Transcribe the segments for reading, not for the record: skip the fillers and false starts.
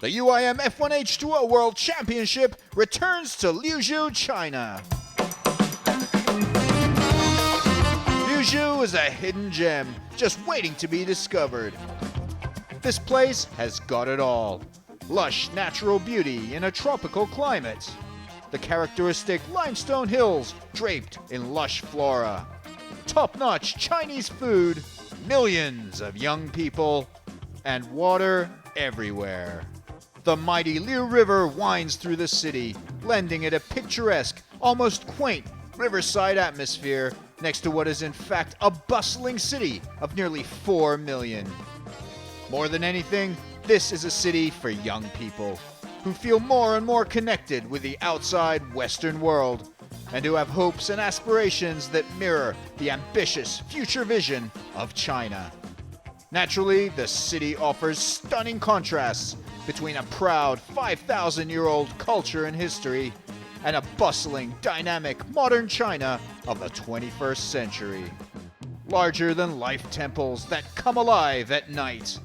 The UIM F1 H2O World Championship returns to Liuzhou, China. Liuzhou is a hidden gem, just waiting to be discovered. This place has got it all. Lush natural beauty in a tropical climate. The characteristic limestone hills draped in lush flora. Top-notch Chinese food, millions of young people, and water everywhere. The mighty Liu River winds through the city, lending it a picturesque, almost quaint riverside atmosphere next to what is in fact a bustling city of nearly 4 million. More than anything, this is a city for young people who feel more and more connected with the outside Western world and who have hopes and aspirations that mirror the ambitious future vision of China. Naturally, the city offers stunning contrasts between a proud 5,000-year-old culture and history and a bustling, dynamic, modern China of the 21st century. Larger-than-life temples that come alive at night,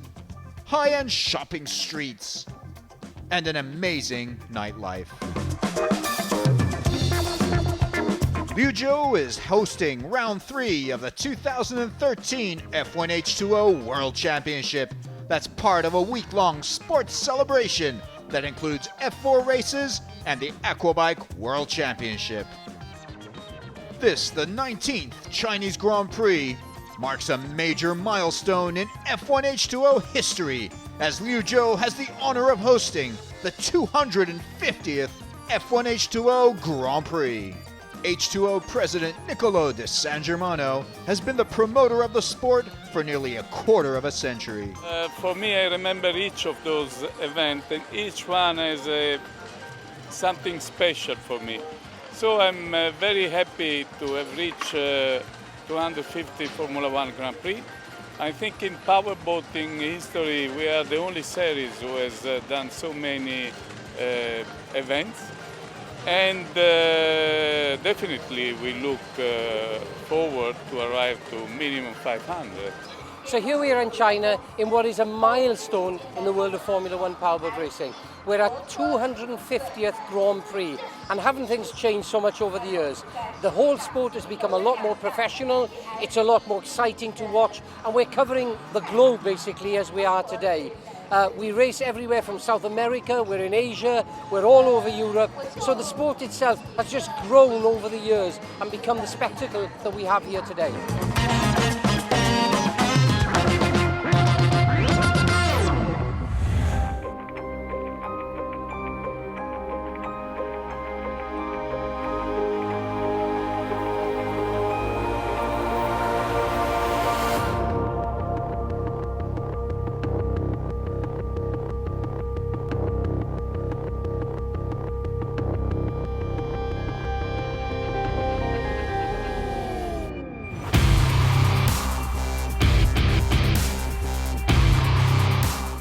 high-end shopping streets, and an amazing nightlife. Liuzhou is hosting round 3 of the 2013 F1 H2O World Championship. That's part of a week-long sports celebration that includes F4 races and the Aquabike World Championship. This, the 19th Chinese Grand Prix, marks a major milestone in F1 H2O history as Liuzhou has the honor of hosting the 250th F1 H2O Grand Prix. H2O President Niccolo de San Germano has been the promoter of the sport for nearly a quarter of a century. For me, I remember each of those events, and each one has something special for me. So I'm very happy to have reached 250 Formula One Grand Prix. I think in powerboating history, we are the only series who has done so many events. And definitely we look forward to arrive to minimum 500. So here we are in China in what is a milestone in the world of Formula One powerboat racing. We're at 250th Grand Prix, and haven't things changed so much over the years? The whole sport has become a lot more professional, it's a lot more exciting to watch, and we're covering the globe basically as we are today. We race everywhere from South America, we're in Asia, we're all over Europe. So the sport itself has just grown over the years and become the spectacle that we have here today.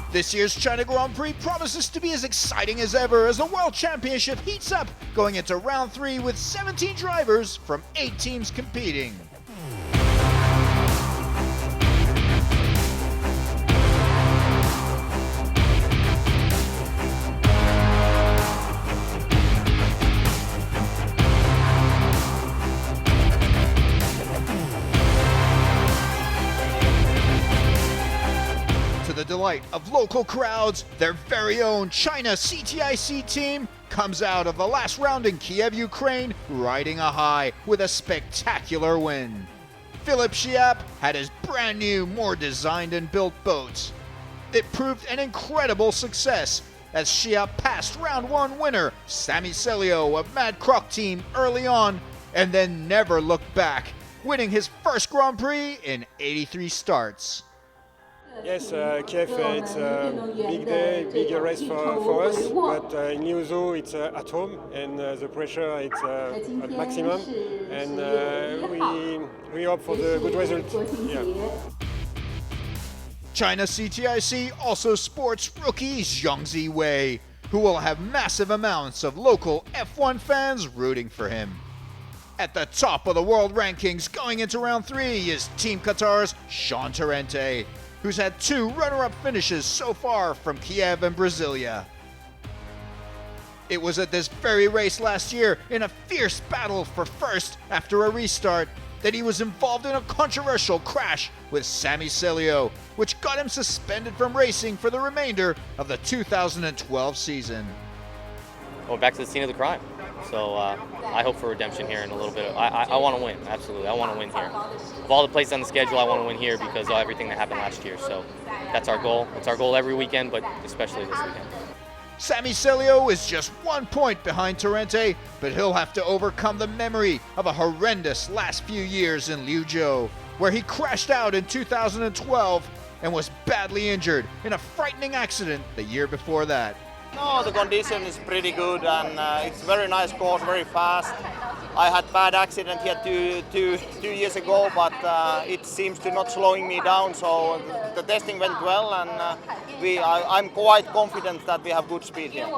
This year's China Grand Prix promises to be as exciting as ever as the World Championship heats up, going into round 3 with 17 drivers from 8 teams competing. To the delight of local crowds, their very own China CTIC team comes out of the last round in Kiev, Ukraine, riding a high with a spectacular win. Philip Schiap had his brand new, more designed and built boat. It proved an incredible success as Schiap passed round 1 winner Sami Celio of Mad Croc team early on and then never looked back, winning his first Grand Prix in 83 starts. Yes, Kiev, it's a big day, big race for us, but in Liuzhou it's at home and the pressure it's at maximum, and we hope for the good result. Yeah. China CTIC also sports rookie Zhongzi Wei, who will have massive amounts of local F1 fans rooting for him. At the top of the world rankings going into round 3 is Team Qatar's Jean Tarente, who's had 2 runner-up finishes so far from Kiev and Brasilia. It was at this very race last year, in a fierce battle for first after a restart, that he was involved in a controversial crash with Sami Celio, which got him suspended from racing for the remainder of the 2012 season. Going back to the scene of the crime. So I hope for redemption here in a little bit. I want to win, absolutely. I want to win here. Of all the places on the schedule, I want to win here because of everything that happened last year. So that's our goal. It's our goal every weekend, but especially this weekend. Sami Celio is just 1 point behind Tarente, but he'll have to overcome the memory of a horrendous last few years in Liuzhou, where he crashed out in 2012 and was badly injured in a frightening accident the year before that. No, the condition is pretty good and it's very nice course, very fast. I had bad accident here two years ago, but it seems to not slowing me down. So the testing went well, and I'm quite confident that we have good speed here.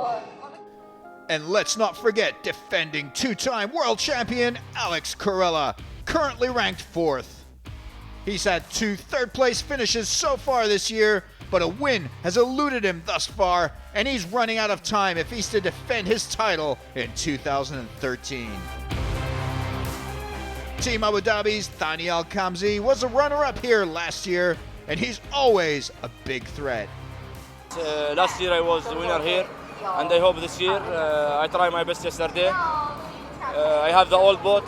And let's not forget defending 2-time world champion Alex Corella, currently ranked 4th. He's had 2 third-place finishes so far this year, but a win has eluded him thus far, and he's running out of time if he's to defend his title in 2013. Team Abu Dhabi's Thani Al-Kamzi was a runner-up here last year, and he's always a big threat. Last year I was the winner here, and I hope this year I try my best yesterday. I have the old boat.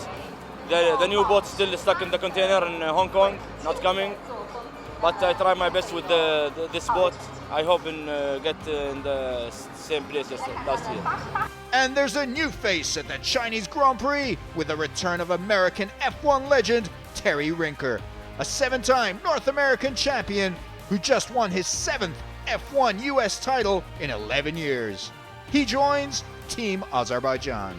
The new boat still stuck in the container in Hong Kong, not coming. But I try my best with this boat. I hope and get in the same place as last year. And there's a new face at the Chinese Grand Prix with the return of American F1 legend Terry Rinker, a 7-time North American champion who just won his 7th F1 US title in 11 years. He joins Team Azerbaijan.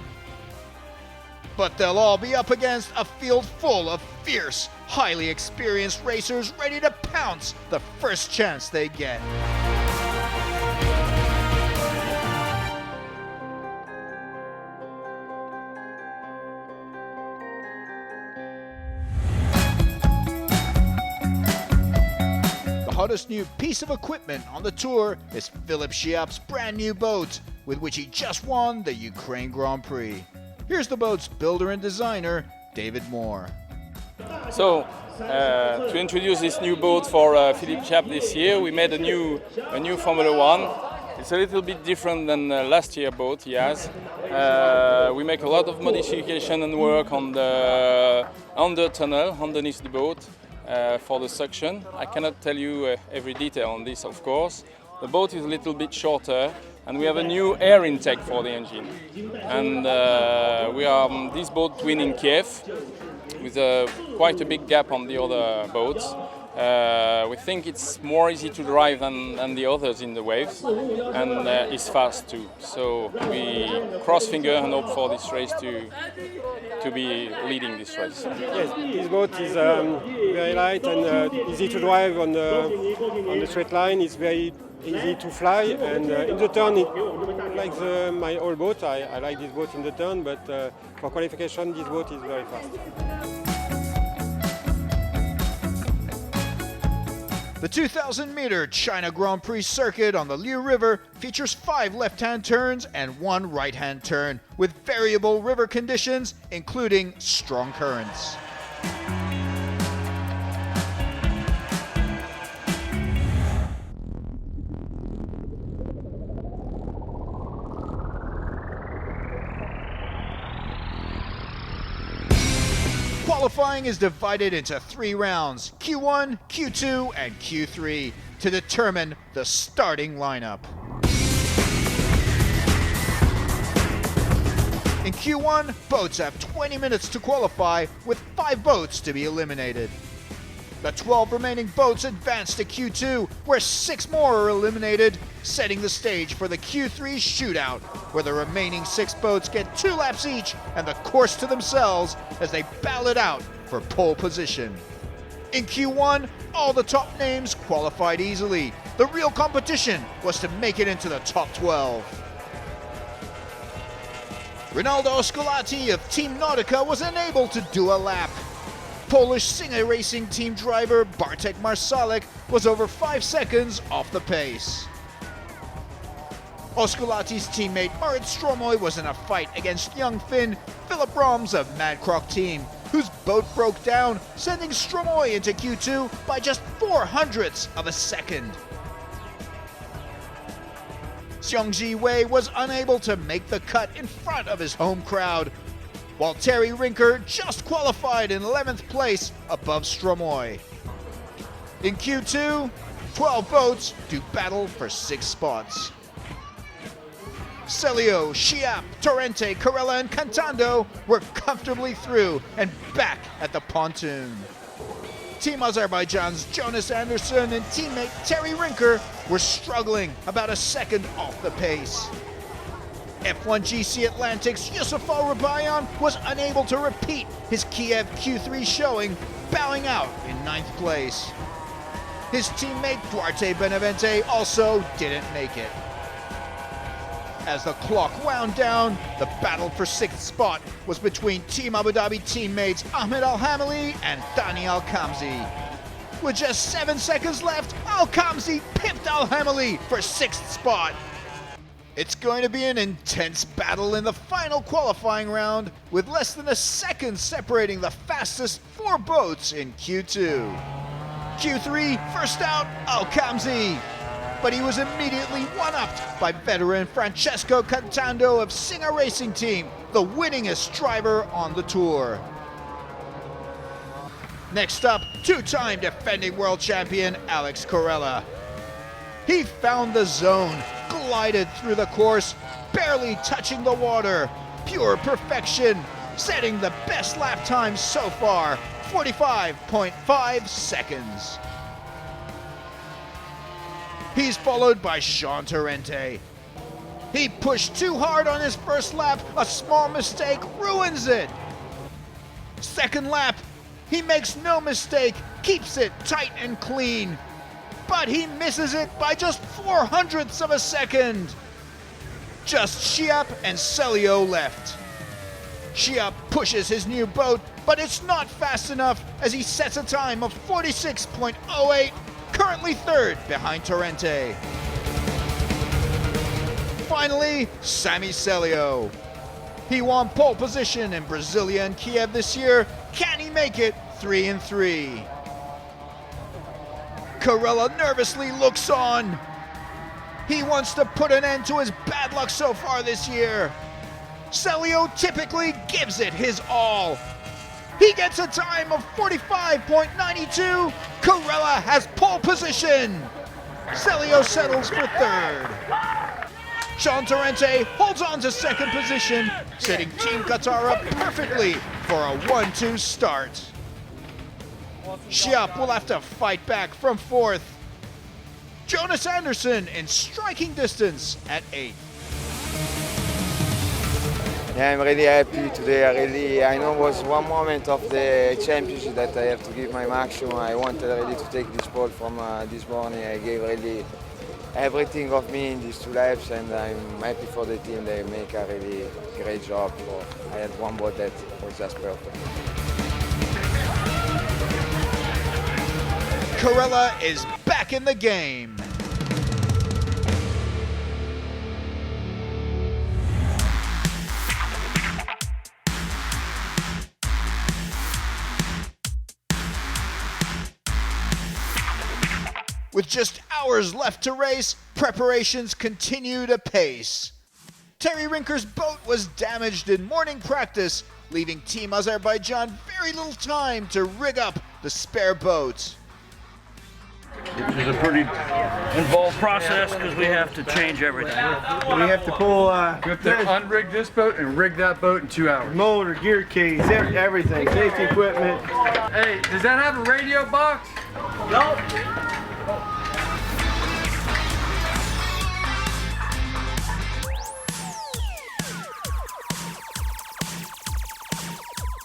But they'll all be up against a field full of fierce, highly experienced racers ready to pounce the first chance they get. The hottest new piece of equipment on the tour is Philipp Schiap's brand new boat, with which he just won the Ukraine Grand Prix. Here's the boat's builder and designer, David Moore. So, to introduce this new boat for Philipp Schiap this year, we made a new Formula One. It's a little bit different than last year's boat he has. We make a lot of modification and work on the under tunnel underneath the boat for the suction. I cannot tell you every detail on this, of course. The boat is a little bit shorter, and we have a new air intake for the engine. And we are on this boat twin in Kiev, with quite a big gap on the other boats. We think it's more easy to drive than the others in the waves, and it's fast too. So we cross finger and hope for this race to be leading this race. Yes, this boat is very light and easy to drive on the straight line. It's very easy to fly, and in the turn, like my old boat, I like this boat in the turn, but for qualification, this boat is very fast. The 2,000-meter China Grand Prix circuit on the Liu River features 5 left-hand turns and 1 right-hand turn, with variable river conditions, including strong currents. Qualifying is divided into 3 rounds, Q1, Q2, and Q3, to determine the starting lineup. In Q1, boats have 20 minutes to qualify, with 5 boats to be eliminated. The 12 remaining boats advance to Q2, where 6 more are eliminated, setting the stage for the Q3 shootout, where the remaining 6 boats get 2 laps each and the course to themselves as they battle it out for pole position. In Q1, all the top names qualified easily. The real competition was to make it into the top 12. Ronaldo Scolati of Team Nautica was unable to do a lap. Polish Singer Racing team driver Bartek Marszalek was over 5 seconds off the pace. Osculati's teammate Marit Stromoy was in a fight against young Finn Philip Roms of Mad Croc team, whose boat broke down, sending Stromoy into Q2 by just 0.04 of a second. Xiongji Wei was unable to make the cut in front of his home crowd, while Terry Rinker just qualified in 11th place above Stromoy. In Q2, 12 boats do battle for 6 spots. Celio, Chiap, Torrente, Carella, and Cantando were comfortably through and back at the pontoon. Team Azerbaijan's Jonas Anderson and teammate Terry Rinker were struggling about a second off the pace. F1 GC Atlantic's Yusuf Al-Rabayan was unable to repeat his Kiev Q3 showing, bowing out in 9th place. His teammate Duarte Benavente also didn't make it. As the clock wound down, the battle for 6th spot was between Team Abu Dhabi teammates Ahmed Al-Hamili and Dani Al-Kamzi. With just 7 seconds left, Al-Kamzi pipped Al-Hamili for 6th spot. It's going to be an intense battle in the final qualifying round, with less than a second separating the fastest 4 boats in Q2. Q3, first out, Al-Kamzi. But he was immediately one-upped by veteran Francesco Cantando of Singer Racing Team, the winningest driver on the tour. Next up, 2-time defending world champion Alex Corella. He found the zone, glided through the course, barely touching the water. Pure perfection, setting the best lap time so far, 45.5 seconds. He's followed by Sean Torrente. He pushed too hard on his first lap, a small mistake ruins it. Second lap, he makes no mistake, keeps it tight and clean. But he misses it by just 0.04 of a second. Just Chiap and Celio left. Chiap pushes his new boat, but it's not fast enough as he sets a time of 46.08, currently 3rd behind Torrente. Finally, Sami Celio. He won pole position in Brasilia and Kiev this year. Can he make it 3-3? Carella nervously looks on. He wants to put an end to his bad luck so far this year. Celio typically gives it his all. He gets a time of 45.92. Carella has pole position. Celio settles for 3rd. Sean Torrente holds on to 2nd position, setting Team Qatar up perfectly for a 1-2 start. Chiap will have to fight back from 4th. Jonas Anderson in striking distance at 8th. Yeah, I'm really happy today. I know it was one moment of the championship that I have to give my maximum. I wanted really to take this pole from this morning. I gave really everything of me in these 2 laps, and I'm happy for the team. They make a really great job. I had one boat that was just perfect. Carella is back in the game. With just hours left to race, preparations continued apace. Terry Rinker's boat was damaged in morning practice, leaving Team Azerbaijan very little time to rig up the spare boat. Which is a pretty involved process because we have to change everything. We have to pull We have to unrig this boat and rig that boat in 2 hours. motor, gear keys, everything, safety equipment. Hey, does that have a radio box? Nope.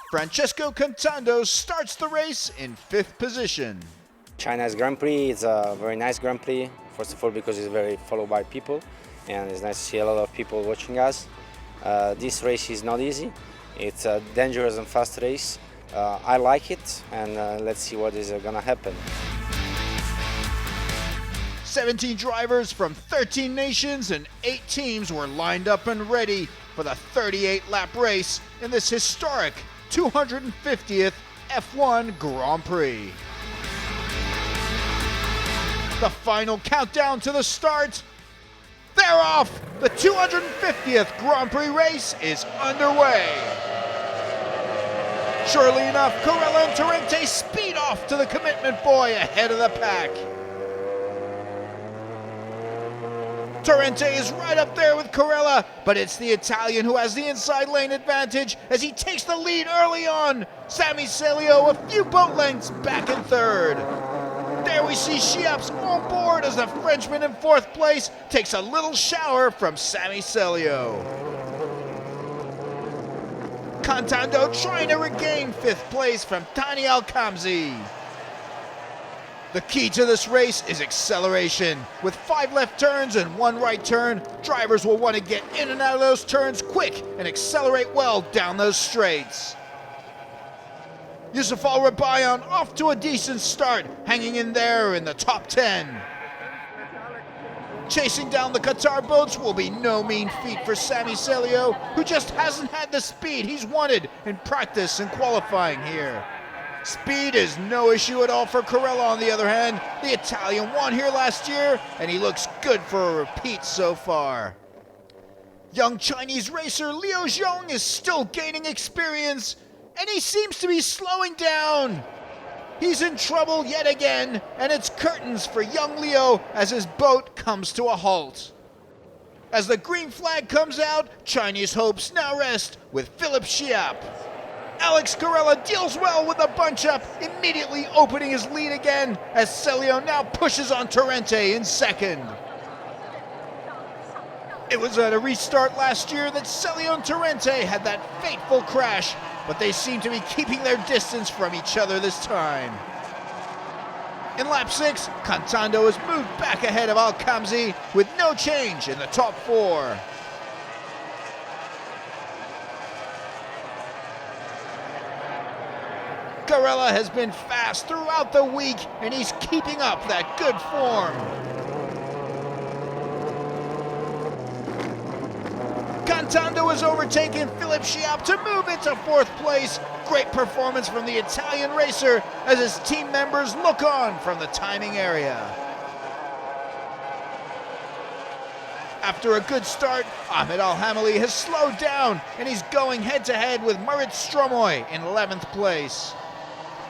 Francesco Cantando starts the race in 5th position. China's Grand Prix is a very nice Grand Prix, first of all because it's very followed by people and it's nice to see a lot of people watching us. This race is not easy. It's a dangerous and fast race. I like it, and let's see what is going to happen. 17 drivers from 13 nations and 8 teams were lined up and ready for the 38-lap race in this historic 250th F1 Grand Prix. The final countdown to the start. They're off! The 250th Grand Prix race is underway. Surely enough, Corella and Torrente speed off to the commitment buoy ahead of the pack. Torrente is right up there with Corella, but it's the Italian who has the inside lane advantage as he takes the lead early on. Sami Celio a few boat lengths back in third. There we see Chiap's on board as the Frenchman in fourth place takes a little shower from Sami Celio. Cantando trying to regain fifth place from Tani Al-Kamzi. The key to this race is acceleration. With 5 left turns and 1 right turn, drivers will want to get in and out of those turns quick and accelerate well down those straights. Yusuf Al-Rabayan off to a decent start, hanging in there in the top 10. Chasing down the Qatar boats will be no mean feat for Sami Celio, who just hasn't had the speed he's wanted in practice and qualifying here. Speed is no issue at all for Corella, on the other hand. The Italian won here last year, and he looks good for a repeat so far. Young Chinese racer Liuzhou is still gaining experience, and he seems to be slowing down. He's in trouble yet again, and it's curtains for young Leo as his boat comes to a halt. As the green flag comes out, Chinese hopes now rest with Philippe Chiap. Alex Corella deals well with the bunch up, immediately opening his lead again as Celio now pushes on Torrente in second. It was at a restart last year that Celio and Torrente had that fateful crash, but they seem to be keeping their distance from each other this time. In lap 6, Cantando has moved back ahead of Al-Kamzi with no change in the top 4. Corella has been fast throughout the week, and he's keeping up that good form. Cantando has overtaken Philippe Chiap to move into fourth place. Great performance from the Italian racer as his team members look on from the timing area. After a good start, Ahmed Al-Hamali has slowed down, and he's going head-to-head with Marit Stromoy in 11th place.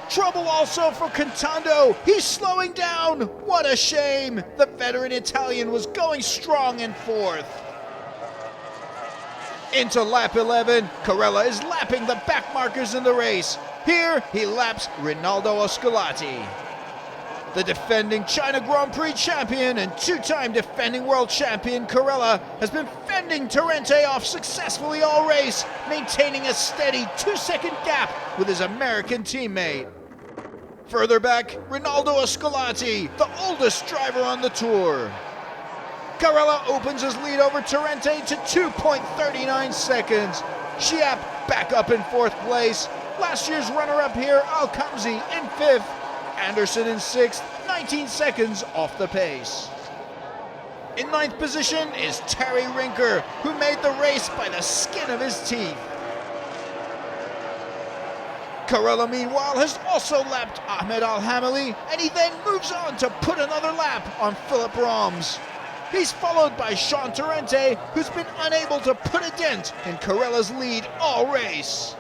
Trouble also for Cantando. He's slowing down. What a shame. The veteran Italian was going strong in fourth. Into lap 11, Corella is lapping the back markers in the race. Here, he laps Rinaldo Oscolati. The defending China Grand Prix champion and 2-time defending world champion Corella has been fending Torrente off successfully all race, maintaining a steady 2-second gap with his American teammate. Further back, Rinaldo Oscolati, the oldest driver on the tour. Corella opens his lead over Torrente to 2.39 seconds. Chiap back up in fourth place. Last year's runner-up here, Al-Kamzi in 5th. Anderson in 6th, 19 seconds off the pace. In 9th position is Terry Rinker, who made the race by the skin of his teeth. Corella, meanwhile, has also lapped Ahmed Al-Hamali, and he then moves on to put another lap on Philip Roms. He's followed by Sean Torrente, who's been unable to put a dent in Corella's lead all race.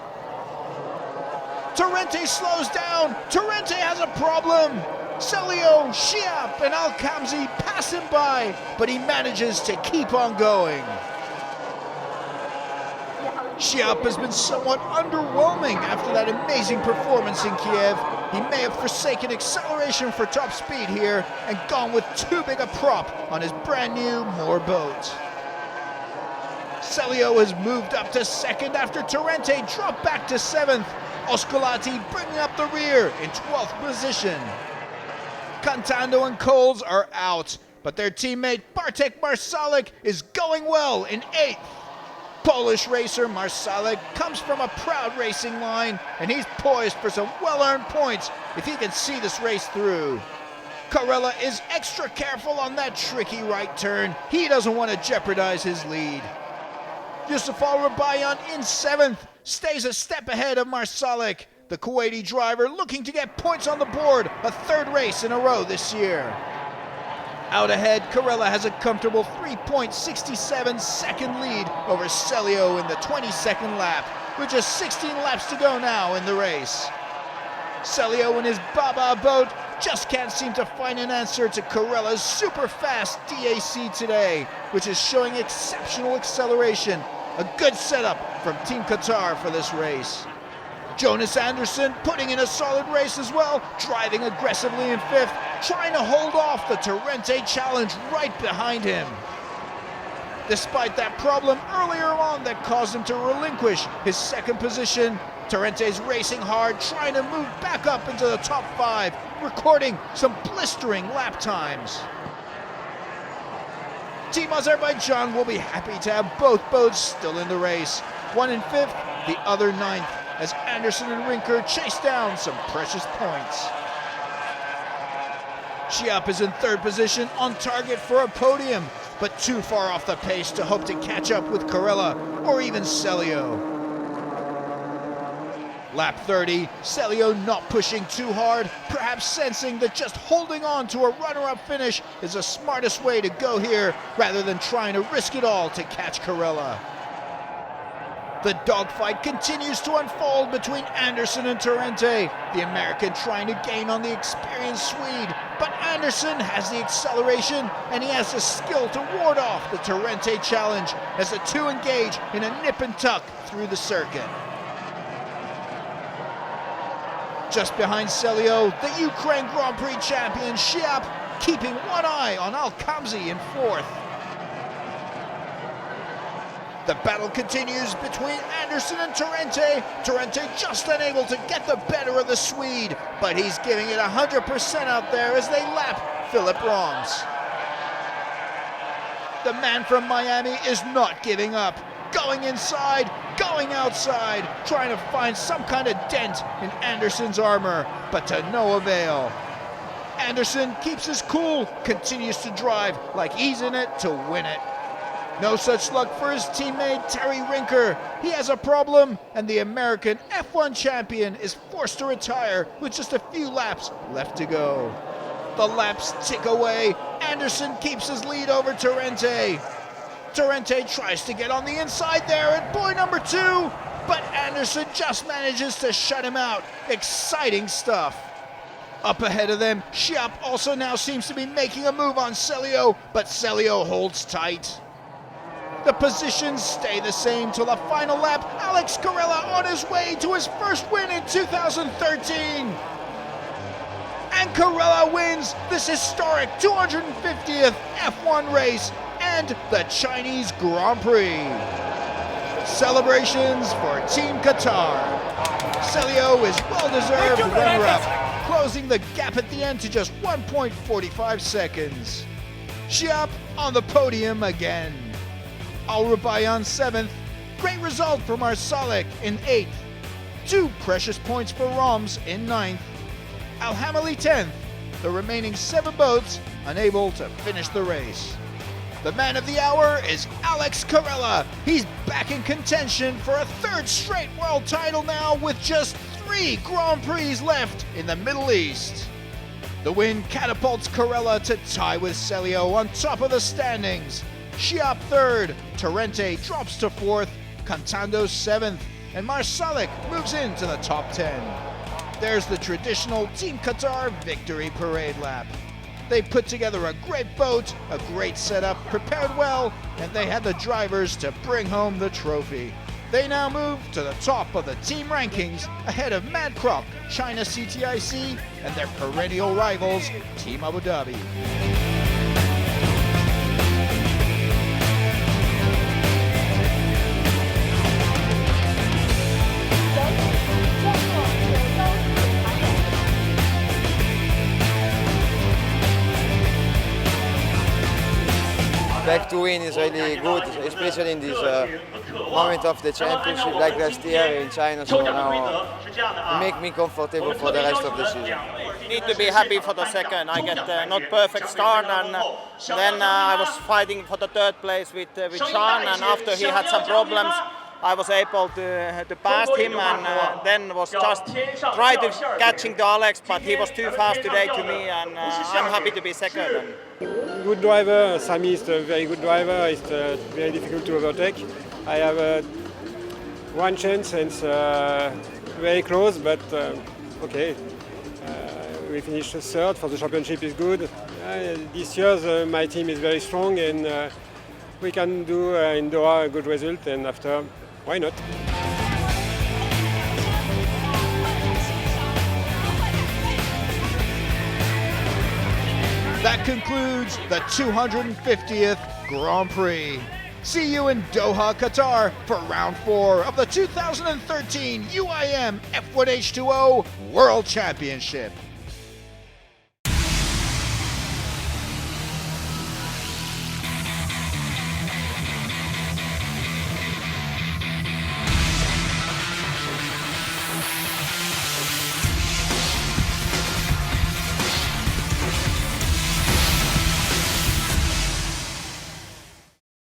Torrente slows down. Torrente has a problem. Celio, Chiap, and Al-Kamzi pass him by, but he manages to keep on going. Chiap has been somewhat underwhelming after that amazing performance in Kiev. He may have forsaken acceleration for top speed here and gone with too big a prop on his brand new Moore boat. Celio has moved up to second after Torrente dropped back to 7th. Oscolati bringing up the rear in 12th position. Cantando and Coles are out, but their teammate Bartek Marsalik is going well in 8th. Polish racer Marszalek comes from a proud racing line, and he's poised for some well-earned points if he can see this race through. Carella is extra careful on that tricky right turn. He doesn't want to jeopardize his lead. Yusuf Al-Rubayyan in 7th stays a step ahead of Marszalek, the Kuwaiti driver looking to get points on the board, a 3rd race in a row this year. Out ahead, Carella has a comfortable 3.67 second lead over Celio in the 22nd lap, with just 16 laps to go now in the race. Celio in his Baba boat just can't seem to find an answer to Carella's super fast DAC today, which is showing exceptional acceleration. A good setup from Team Qatar for this race. Jonas Anderson putting in a solid race as well, driving aggressively in 5th, trying to hold off the Torrente challenge right behind him. Despite that problem earlier on that caused him to relinquish his 2nd position, Torrente's racing hard, trying to move back up into the top 5, recording some blistering lap times. Team Azerbaijan will be happy to have both boats still in the race. One in 5th, the other 9th, as Anderson and Rinker chase down some precious points. Chiap is in 3rd position, on target for a podium, but too far off the pace to hope to catch up with Carella or even Celio. Lap 30, Celio not pushing too hard, perhaps sensing that just holding on to a runner-up finish is the smartest way to go here, rather than trying to risk it all to catch Carella. The dogfight continues to unfold between Anderson and Torrente, the American trying to gain on the experienced Swede, but Anderson has the acceleration and he has the skill to ward off the Torrente challenge as the two engage in a nip and tuck through the circuit. Just behind Celio, the Ukraine Grand Prix champion Chiap keeping one eye on Al-Kamzi in 4th. The battle continues between Anderson and Torrente. Torrente just unable to get the better of the Swede, but he's giving it 100% out there as they lap Philip Roms. The man from Miami is not giving up. Going inside, going outside, trying to find some kind of dent in Anderson's armor, but to no avail. Anderson keeps his cool, continues to drive like he's in it to win it. No such luck for his teammate Terry Rinker. He has a problem, and the American F1 champion is forced to retire with just a few laps left to go. The laps tick away. Anderson keeps his lead over Torrente. Torrente tries to get on the inside there at boy number 2, but Anderson just manages to shut him out. Exciting stuff. Up ahead of them, Chiap also now seems to be making a move on Celio, but Celio holds tight. The positions stay the same till the final lap. Alex Carella on his way to his first win in 2013. And Carella wins this historic 250th F1 race and the Chinese Grand Prix. Celebrations for Team Qatar. Celio is well-deserved runner-up, closing the gap at the end to just 1.45 seconds. Chiap on the podium again. Al-Rubayyan 7th, great result for Marszalek in 8th. 2 precious points for Roms in 9th. Al-Hamali 10th, the remaining 7 boats unable to finish the race. The man of the hour is Alex Carella. He's back in contention for a 3rd straight world title now with just 3 Grand Prix left in the Middle East. The win catapults Carella to tie with Celio on top of the standings. Chiap 3rd, Torrente drops to 4th, Cantando 7th, and Marszalek moves into the top 10. There's the traditional Team Qatar victory parade lap. They put together a great boat, a great setup, prepared well, and they had the drivers to bring home the trophy. They now move to the top of the team rankings ahead of Mad Croc, China CTIC, and their perennial rivals, Team Abu Dhabi. back to win is really good, especially in this moment of the championship like last year in China. So now it makes me comfortable for the rest of the season. Need to be happy for the second. I get not perfect start, and then I was fighting for the third place with Sean, and after he had some problems, I was able to pass him, and then was just try to catching to Alex, but he was too fast today to me, and I'm happy to be second. Good driver, Sami is a very good driver. It's very difficult to overtake. I have one chance, and it's very close, but okay. We finished third for the championship is good. This year my team is very strong, and we can do in Doha a good result, and after, why not? That concludes the 250th Grand Prix. See you in Doha, Qatar for round 4 of the 2013 UIM F1 H2O World Championship.